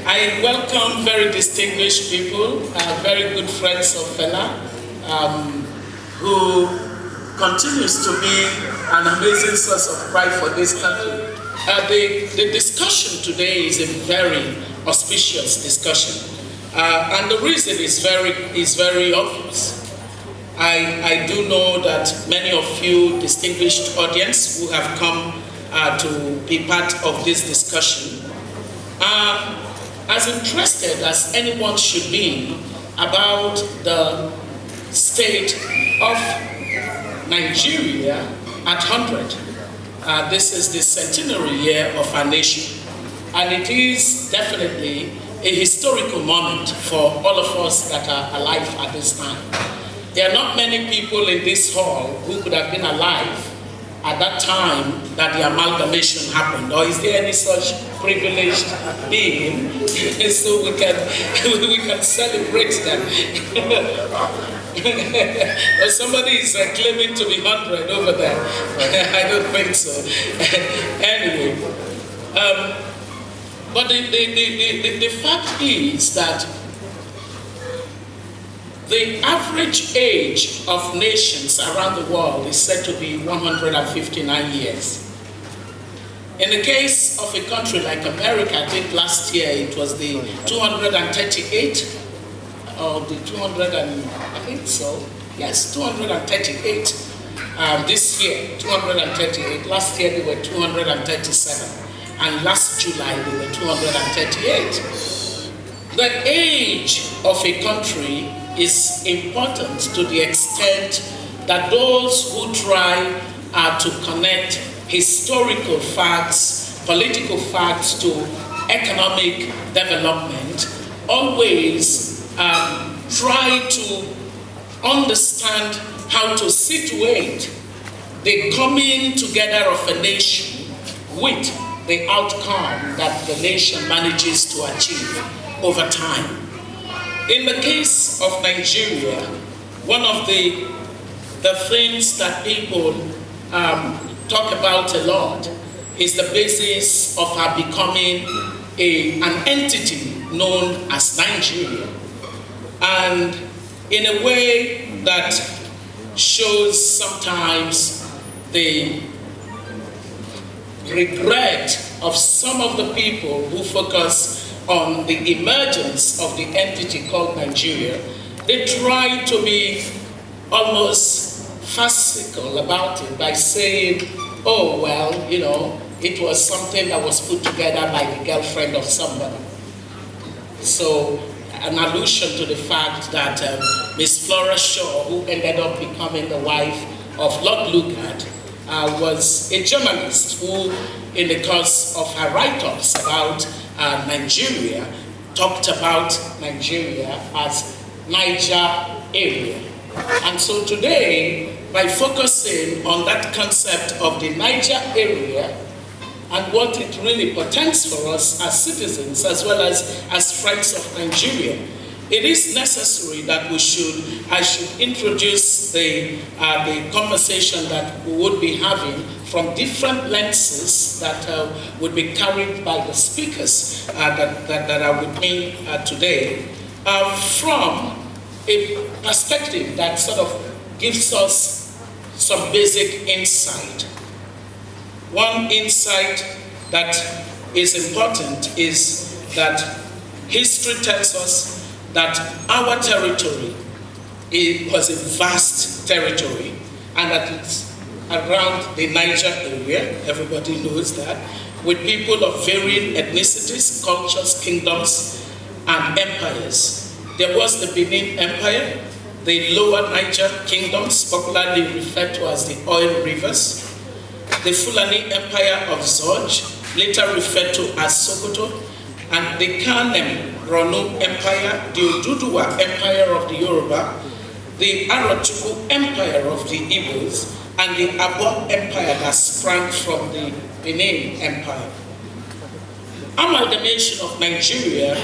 I welcome very distinguished people, very good friends of Fela, who continues to be an amazing source of pride for this country. The discussion today is a very auspicious discussion, and the reason is very obvious. I do know that many of you distinguished audience who have come to be part of this discussion are as interested as anyone should be about the state of Nigeria at 100. This is the centenary year of our nation, and it is definitely a historical moment for all of us that are alive at this time. There are not many people in this hall who could have been alive at that time that the amalgamation happened, or is there any such privileged being so we can celebrate them? Or somebody is claiming to be 100 over there. I don't think so. Anyway, but the fact is that the average age of nations around the world is said to be 159 years. In the case of a country like America, I think last year it was the 238, or the 200 and, I think so, yes, 238. This year, 238. Last year they were 237. And last July they were 238. The age of a country is important to the extent that those who try to connect historical facts, political facts to economic development always try to understand how to situate the coming together of a nation with the outcome that the nation manages to achieve over time. In the case of Nigeria, one of the things that people talk about a lot is the basis of our becoming an entity known as Nigeria. And in a way that shows sometimes the regret of some of the people who focus on the emergence of the entity called Nigeria. They try to be almost farcical about it by saying, oh, well, you know, it was something that was put together by the girlfriend of somebody. So, an allusion to the fact that Miss Flora Shaw, who ended up becoming the wife of Lord Lugard, was a journalist who, in the course of her write-ups about Nigeria, talked about Nigeria as Niger area. And so today, by focusing on that concept of the Niger area and what it really portends for us as citizens as well as friends of Nigeria, it is necessary that I should introduce the conversation that we would be having from different lenses that would be carried by the speakers that are with me today, from a perspective that sort of gives us some basic insight. One insight that is important is that history tells us that our territory was a vast territory, and that it's around the Niger area, everybody knows that, with people of varying ethnicities, cultures, kingdoms, and empires. There was the Benin Empire, the Lower Niger kingdoms, popularly referred to as the Oil Rivers, the Fulani Empire of Zoj, later referred to as Sokoto, and the Kanem Ronu Empire, the Oduduwa Empire of the Yoruba, the Arochukwu Empire of the Igbos, and the Abo Empire that sprang from the Benin Empire. Amalgamation of Nigeria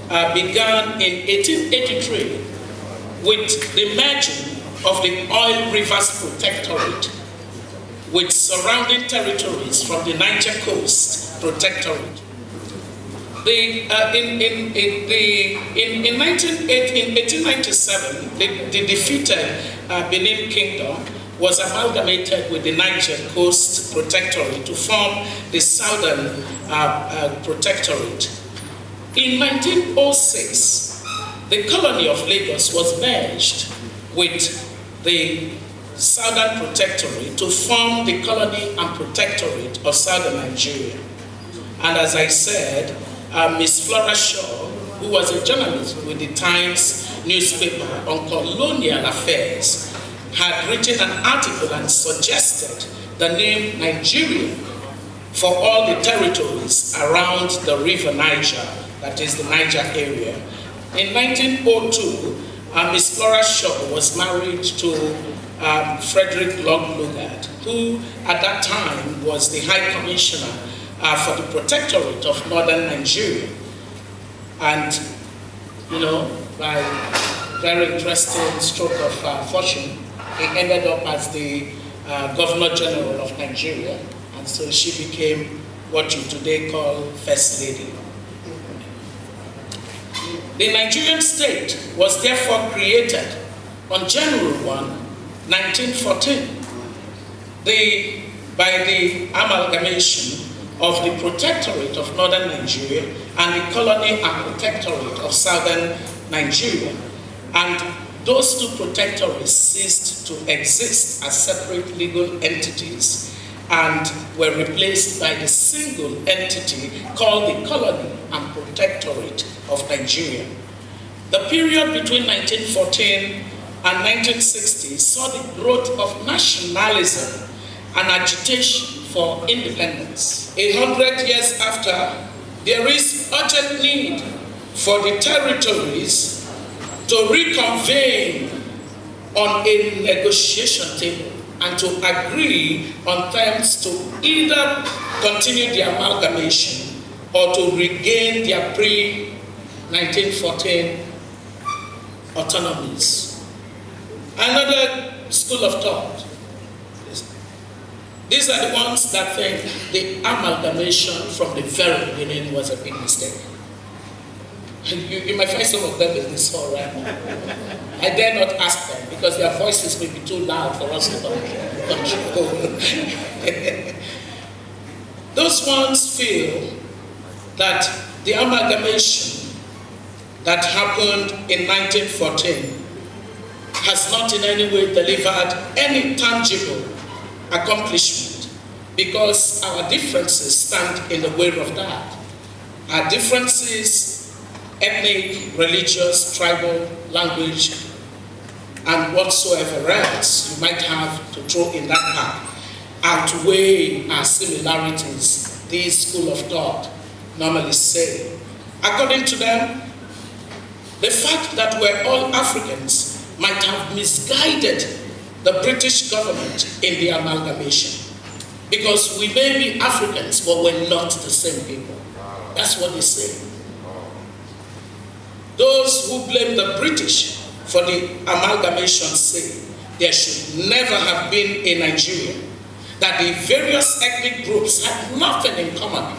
began in 1883 with the merging of the Oil Rivers Protectorate with surrounding territories from the Niger Coast Protectorate. In 1897, the defeated Benin Kingdom was amalgamated with the Niger Coast Protectorate to form the Southern Protectorate. In 1906, the colony of Lagos was merged with the Southern Protectorate to form the colony and protectorate of Southern Nigeria. And as I said, Miss Flora Shaw, who was a journalist with the Times newspaper on colonial affairs, had written an article and suggested the name Nigeria for all the territories around the River Niger, that is the Niger area. In 1902, Miss Flora Shaw was married to Frederick Lugard, who at that time was the High Commissioner for the Protectorate of Northern Nigeria. And, you know, by very interesting stroke of fortune, he ended up as the Governor General of Nigeria. And so she became what you today call First Lady. The Nigerian state was therefore created on January 1, 1914, by the amalgamation of the Protectorate of Northern Nigeria and the Colony and Protectorate of Southern Nigeria. And those two protectorates ceased to exist as separate legal entities and were replaced by the single entity called the Colony and Protectorate of Nigeria. The period between 1914 and 1960 saw the growth of nationalism and agitation for independence. 100 years after, there is urgent need for the territories to reconvene on a negotiation table and to agree on terms to either continue the amalgamation or to regain their pre-1914 autonomies. Another school of thought, these are the ones that think the amalgamation from the very beginning was a big mistake. You might find some of them in this hall right now. I dare not ask them because their voices may be too loud for us to control. Those ones feel that the amalgamation that happened in 1914 has not in any way delivered any tangible accomplishment because our differences stand in the way of that. Our differences, ethnic, religious, tribal, language, and whatsoever else you might have to throw in that pack, outweigh our similarities, these school of thought normally say. According to them, the fact that we're all Africans might have misguided the British government in the amalgamation. Because we may be Africans, but we're not the same people. That's what they say. Those who blame the British for the amalgamation say there should never have been a Nigeria, that the various ethnic groups had nothing in common.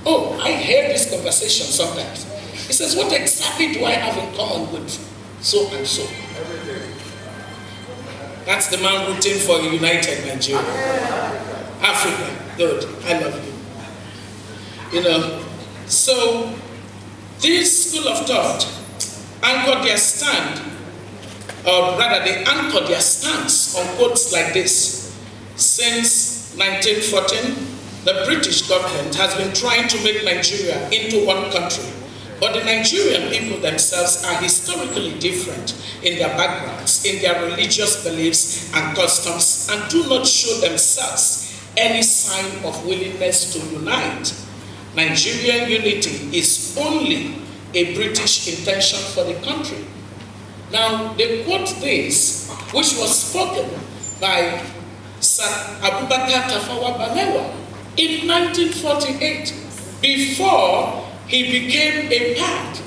Oh, I hear this conversation sometimes. He says, what exactly do I have in common with so and so? That's the man rooting for a united Nigeria. Africa, good, I love you. You know, so this school of thought anchored their stand, or rather they anchored their stance on quotes like this. Since 1914, the British government has been trying to make Nigeria into one country. But the Nigerian people themselves are historically different in their backgrounds, in their religious beliefs and customs, and do not show themselves any sign of willingness to unite. Nigerian unity is only a British intention for the country. Now, they quote this, which was spoken by Sir Abubakar Tafawa Balewa in 1948, before he became a part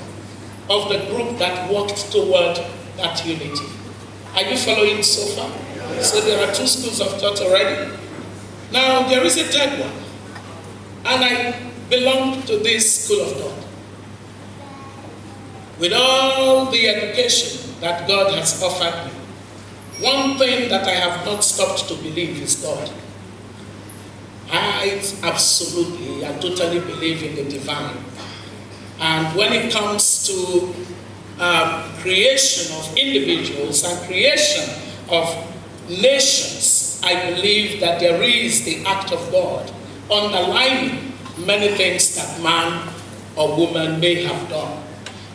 of the group that worked toward that unity. Are you following so far? So there are 2 schools of thought already. Now there is a third one, and I belong to this school of thought. With all the education that God has offered me, one thing that I have not stopped to believe is God. I absolutely and totally believe in the divine. And when it comes to creation of individuals and creation of nations, I believe that there is the act of God underlying many things that man or woman may have done.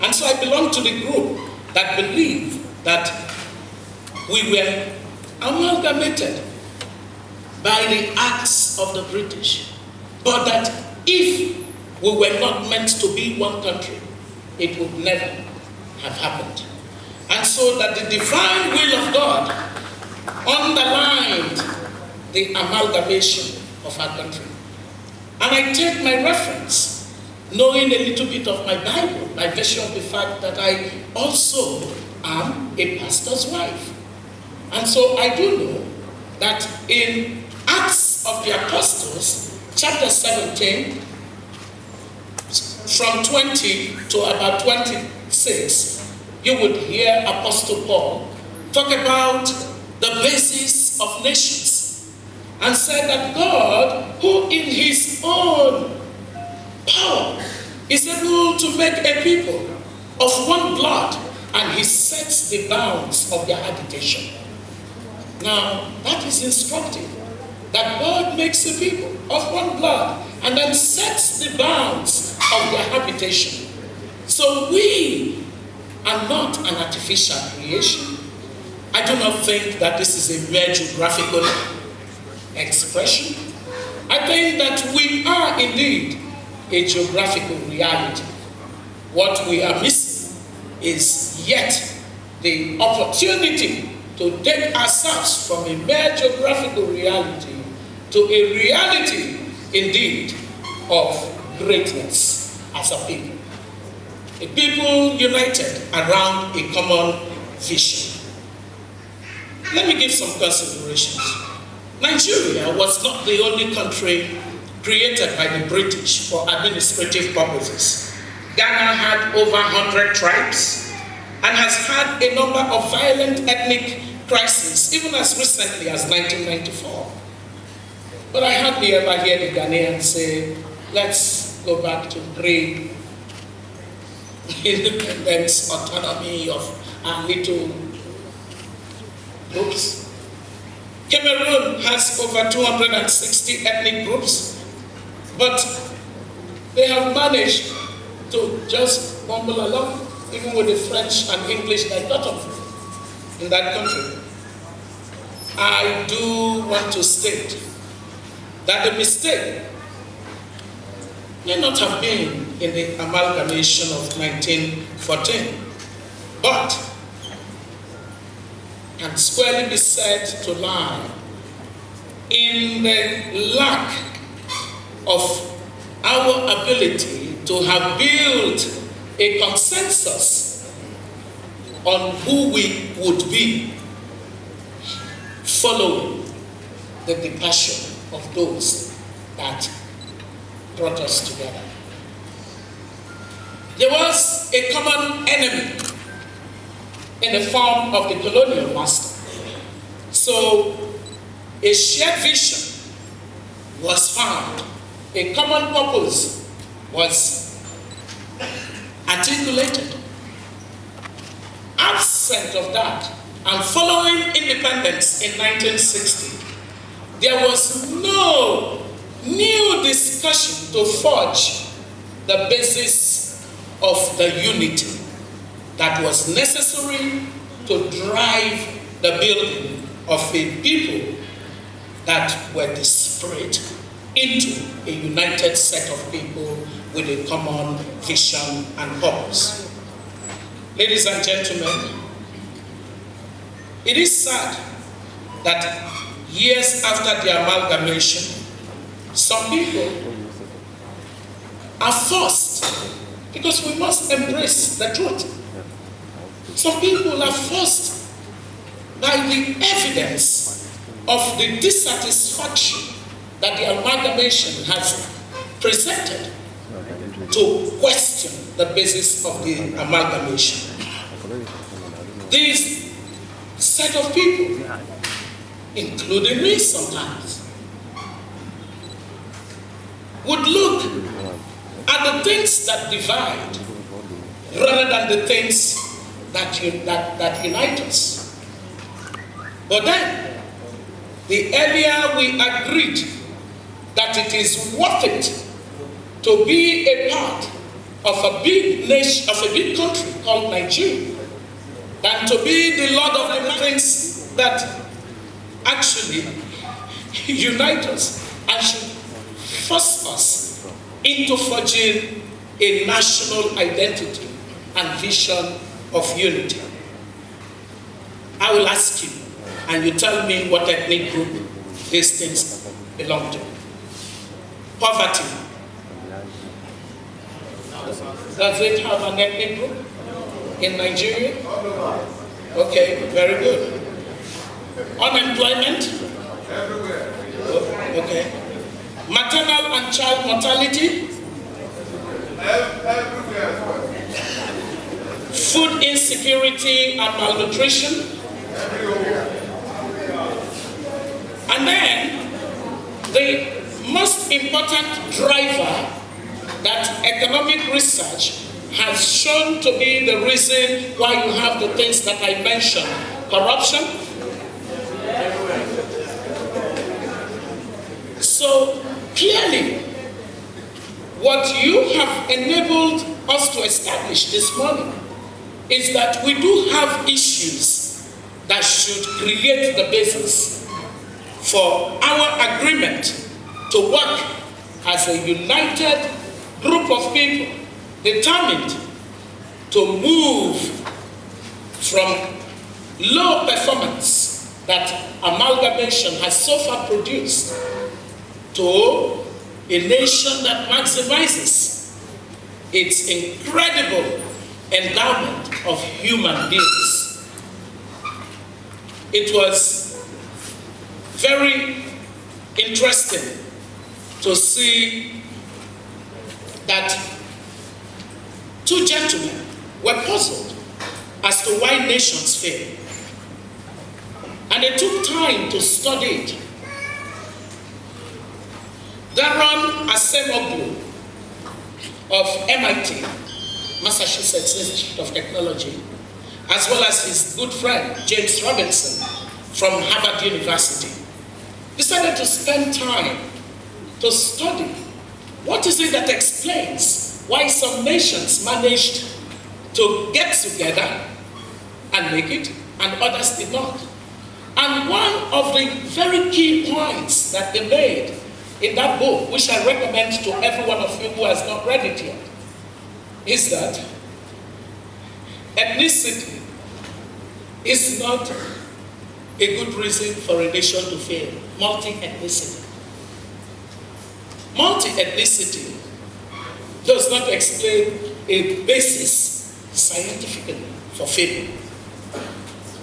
And so I belong to the group that believe that we were amalgamated by the acts of the British, but that if we were not meant to be one country, it would never have happened. And so that the divine will of God underlined the amalgamation of our country. And I take my reference, knowing a little bit of my Bible, by virtue of the fact that I also am a pastor's wife. And so I do know that in Acts of the Apostles, chapter 17, from 20 to about 26, you would hear Apostle Paul talk about the basis of nations and said that God, who in his own power is able to make a people of one blood, and he sets the bounds of their habitation. Now, that is instructive, that God makes a people of one blood and then sets the bounds of their habitation. So we are not an artificial creation. I do not think that this is a mere geographical expression. I think that we are indeed a geographical reality. What we are missing is yet the opportunity to take ourselves from a mere geographical reality to a reality indeed of greatness as a people. A people united around a common vision. Let me give some considerations. Nigeria was not the only country created by the British for administrative purposes. Ghana had over 100 tribes and has had a number of violent ethnic crises, even as recently as 1994. But I hardly ever hear the Ghanaians say, let's go back to pre-independence autonomy of our little groups. Cameroon has over 260 ethnic groups, but they have managed to just bumble along, even with the French and English dichotomy in that country. I do want to state that the mistake may not have been in the amalgamation of 1914, but can squarely be said to lie in the lack of our ability to have built a consensus on who we would be following the departure of those that brought us together. There was a common enemy in the form of the colonial master. So a shared vision was found. A common purpose was articulated. Absent of that, and following independence in 1960, there was no new discussion to forge the basis of the unity that was necessary to drive the building of a people that were disparate into a united set of people with a common vision and purpose. Ladies and gentlemen, it is sad that years after the amalgamation, some people are forced Because we must embrace the truth. Some people are forced by the evidence of the dissatisfaction that the amalgamation has presented to question the basis of the amalgamation. These set of people, including me sometimes, would look at the things that divide rather than the things that unite us. But then, the earlier we agreed that it is worth it to be a part of a big nation, of a big country called Nigeria, than to be the Lord of the things that actually unite us and should force us into forging a national identity and vision of unity. I will ask you, and you tell me what ethnic group these things belong to. Poverty. Does it have an ethnic group in Nigeria? Okay, very good. Unemployment? Everywhere. Okay. Maternal and child mortality? Everywhere. Food insecurity and malnutrition? Everywhere. And then, the most important driver that economic research has shown to be the reason why you have the things that I mentioned. Corruption. So clearly, what you have enabled us to establish this morning is that we do have issues that should create the basis for our agreement to work as a united group of people determined to move from low performance that amalgamation has so far produced to a nation that maximizes its incredible endowment of human beings. It was very interesting to see that two gentlemen were puzzled as to why nations fail. And they took time to study it. Daron Acemoglu of MIT, Massachusetts Institute of Technology, as well as his good friend, James Robinson, from Harvard University, decided to spend time to study what is it that explains why some nations managed to get together and make it, and others did not. And one of the very key points that they made in that book, which I recommend to every one of you who has not read it yet, is that ethnicity is not a good reason for a nation to fail. Multi-ethnicity. Multi-ethnicity does not explain a basis scientifically for failure.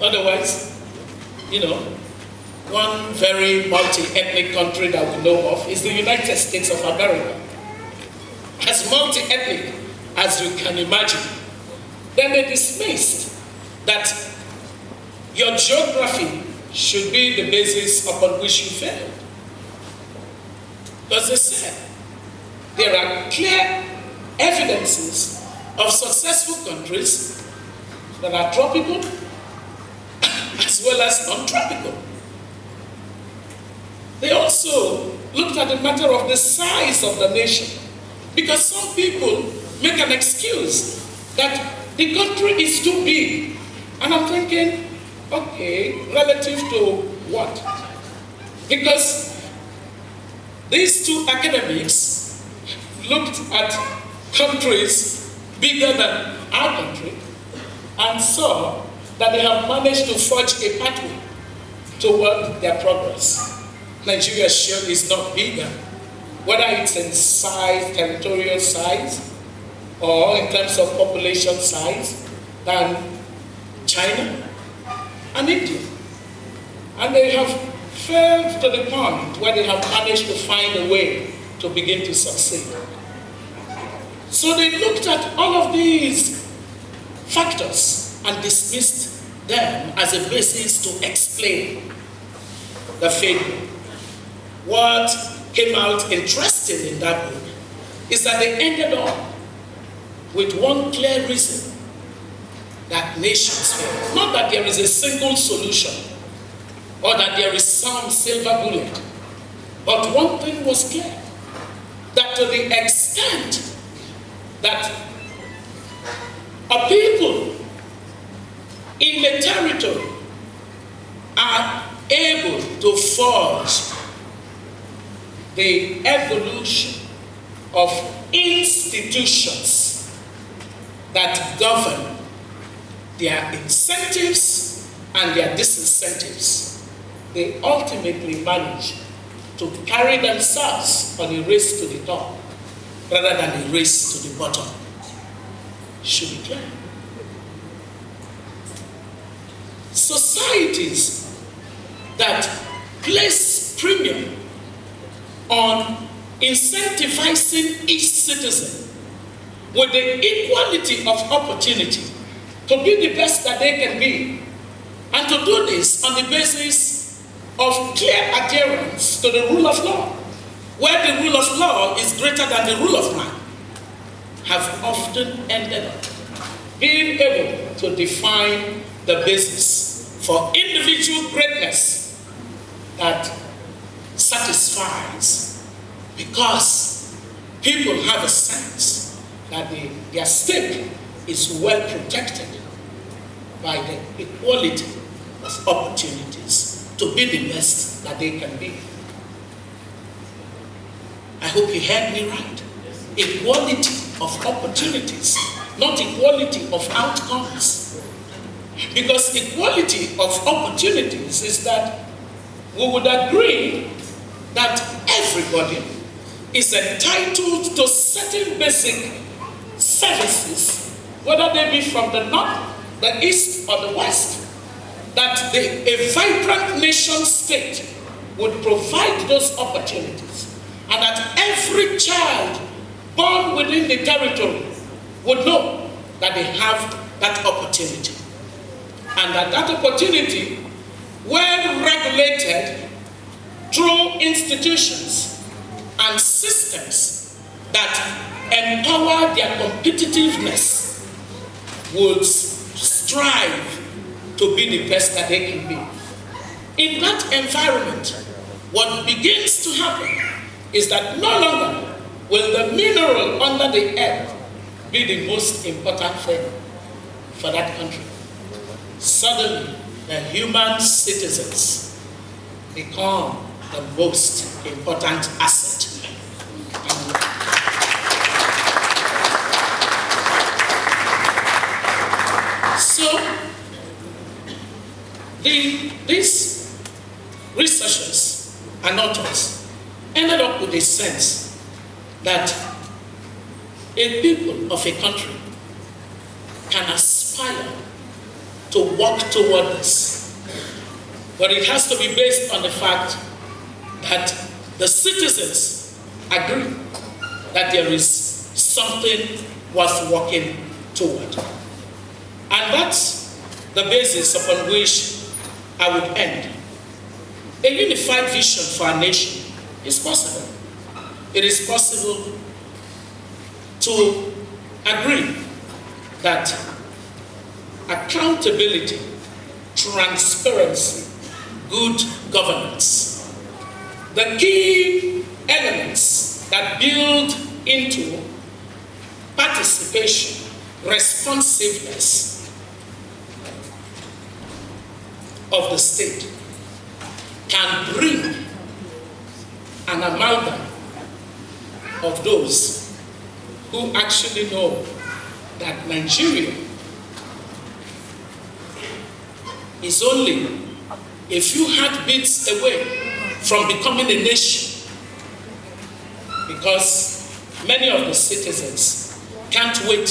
Otherwise, one very multi-ethnic country that we know of is the United States of America. As multi-ethnic as you can imagine. Then they dismissed that your geography should be the basis upon which you failed. Because they said there are clear evidences of successful countries that are tropical as well as non-tropical. They also looked at the matter of the size of the nation, because some people make an excuse that the country is too big. And I'm thinking, okay, relative to what? Because these two academics looked at countries bigger than our country and saw that they have managed to forge a pathway toward their progress. Nigeria sure is not bigger, whether it's in size, territorial size, or in terms of population size, than China and India. And they have failed to the point where they have managed to find a way to begin to succeed. So they looked at all of these factors and dismissed them as a basis to explain the failure. What came out interesting in that book is that they ended up with one clear reason that nations fail. Not that there is a single solution or that there is some silver bullet, but one thing was clear, that to the extent that a people in the territory are able to forge the evolution of institutions that govern their incentives and their disincentives, they ultimately manage to carry themselves on a race to the top rather than a race to the bottom. Should be clear. Societies that place premium on incentivizing each citizen with the equality of opportunity to be the best that they can be, and to do this on the basis of clear adherence to the rule of law, where the rule of law is greater than the rule of man, have often ended up being able to define the basis for individual greatness that satisfies, because people have a sense that their stake is well protected by the equality of opportunities to be the best that they can be. I hope you heard me right. Equality of opportunities, not equality of outcomes. Because equality of opportunities is that we would agree that everybody is entitled to certain basic services, whether they be from the north, the east, or the west, that a vibrant nation state would provide those opportunities, and that every child born within the territory would know that they have that opportunity, and that that opportunity, well regulated through institutions and systems that empower their competitiveness, would strive to be the best that they can be. In that environment, what begins to happen is that no longer will the mineral under the earth be the most important thing for that country. Suddenly, the human citizens become the most important asset. So, these researchers and authors ended up with a sense that a people of a country can aspire to work toward this, but it has to be based on the fact that the citizens agree that there is something worth working toward. And that's the basis upon which I would end. A unified vision for our nation is possible. It is possible to agree that accountability, transparency, good governance, the key elements that build into participation, responsiveness of the state, can bring an amalgam of those who actually know that Nigeria is only a few heartbeats away from becoming a nation, because many of the citizens can't wait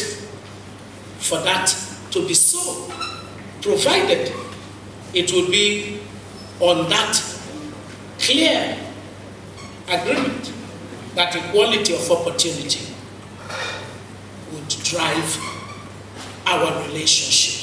for that to be so, provided it will be on that clear agreement that equality of opportunity would drive our relationship.